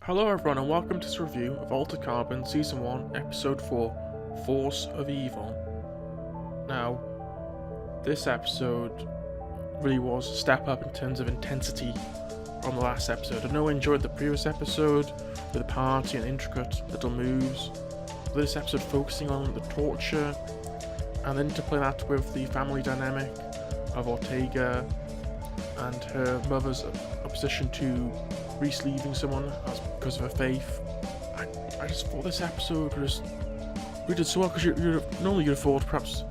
Hello everyone and welcome to this review of Altered Carbon Season 1 Episode 4, Force of Evil. Now, this episode really was a step up in terms of intensity from the last episode. I know I enjoyed the previous episode with the party and intricate little moves, but this episode focusing on the torture and then to play that with the family dynamic of Ortaga and her mother's opposition to re-sleeving someone because of her faith. I just thought this episode was we did so well because normally you'd have thought perhaps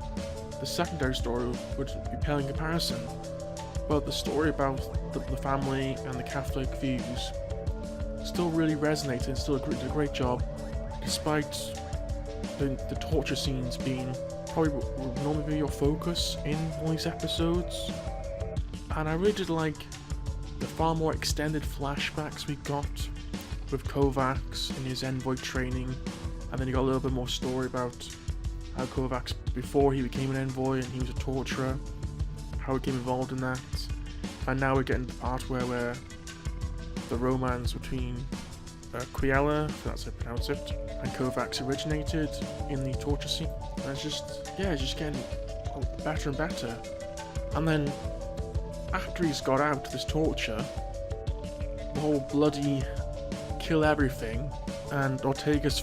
the secondary story would be pale in comparison, but the story about the family and the Catholic views still really resonated and still did a great job, despite the torture scenes being probably would normally be your focus in all these episodes. And I really did like the far more extended flashbacks we got with Kovacs in his envoy training, and then you got a little bit more story about how Kovacs, before he became an envoy and he was a torturer, how he became involved in that. And now we're getting to the part where the romance between Quiella, if that's how you pronounce it, and Kovacs originated in the torture scene. And it's just getting better and better. And then after he's got out this torture, the whole bloody kill everything, and Ortaga's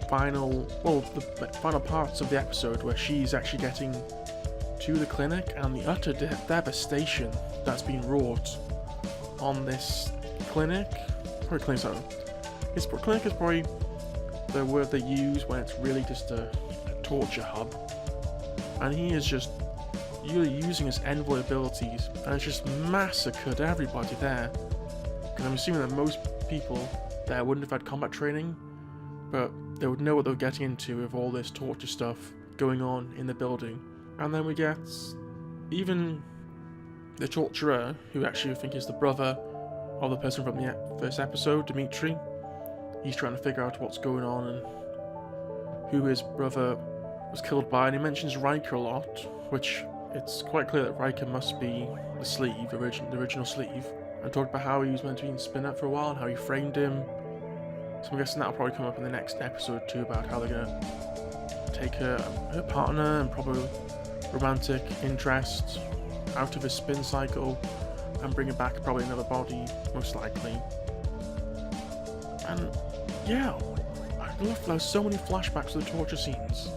the final parts of the episode where she's actually getting to the clinic and the utter devastation that's been wrought on this clinic. Probably clinic, sorry. Clinic is probably the word they use when it's really just a torture hub, and he is just really using his envoy abilities, and it's just massacred everybody there. Because I'm assuming that most people there wouldn't have had combat training, but they would know what they were getting into with all this torture stuff going on in the building. And then we get even the torturer, who actually I think is the brother of the person from the first episode, Dimitri. He's trying to figure out what's going on and who his brother was killed by, and he mentions Riker a lot, which it's quite clear that Riker must be the sleeve, the original sleeve, and talked about how he was meant to be in spin-up for a while and how he framed him. So I'm guessing that'll probably come up in the next episode too, about how they're gonna take her partner and probably romantic interest out of his spin cycle and bring it back probably another body, most likely. And yeah, I love there's so many flashbacks of the torture scenes.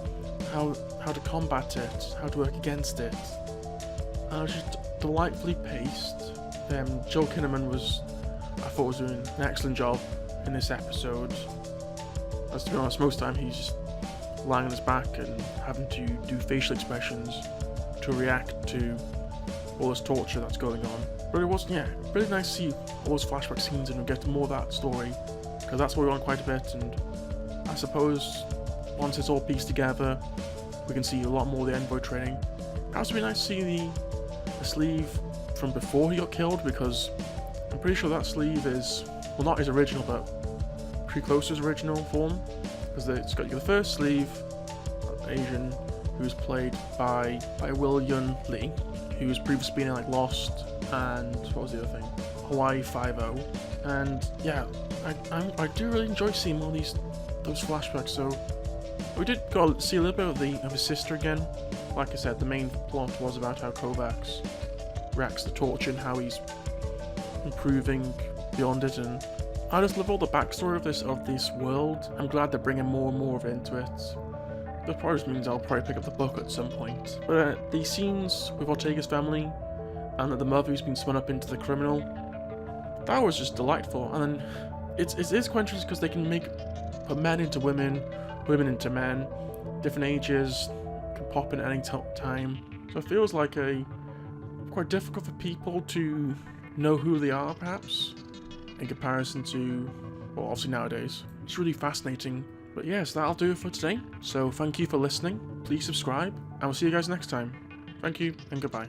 How to combat it, how to work against it. And it was just delightfully paced. Joel Kinnaman I thought was doing an excellent job in this episode. As to be honest, most of the time he's just lying on his back and having to do facial expressions to react to all this torture that's going on. But it was, really nice to see all those flashback scenes and get more of that story, because that's what we want quite a bit. And I suppose once it's all pieced together, we can see a lot more of the envoy training. It has to be nice to see the sleeve from before he got killed, because I'm pretty sure that sleeve is, well, not his original, but pretty close to his original form. Because it's got the first sleeve, Asian, who's played by Will Yun Lee, who's previously been in like Lost and what was the other thing, Hawaii 5-0. And yeah, I do really enjoy seeing all those flashbacks. So we did go see a little bit of his sister again. Like I said, the main plot was about how Kovacs reacts to torture and how he's improving beyond it, and I just love all the backstory of this world. I'm glad they're bringing more and more of it into it. That probably just means I'll probably pick up the book at some point. But these scenes with Ortega's family and the mother who's been spun up into the criminal, that was just delightful. And then it is quite interesting because they can put men into women, women into men, different ages, can pop in at any time. So it feels like quite difficult for people to know who they are, perhaps, in comparison to, well, obviously nowadays. It's really fascinating. But yes, that'll do it for today. So thank you for listening. Please subscribe, and we'll see you guys next time. Thank you, and goodbye.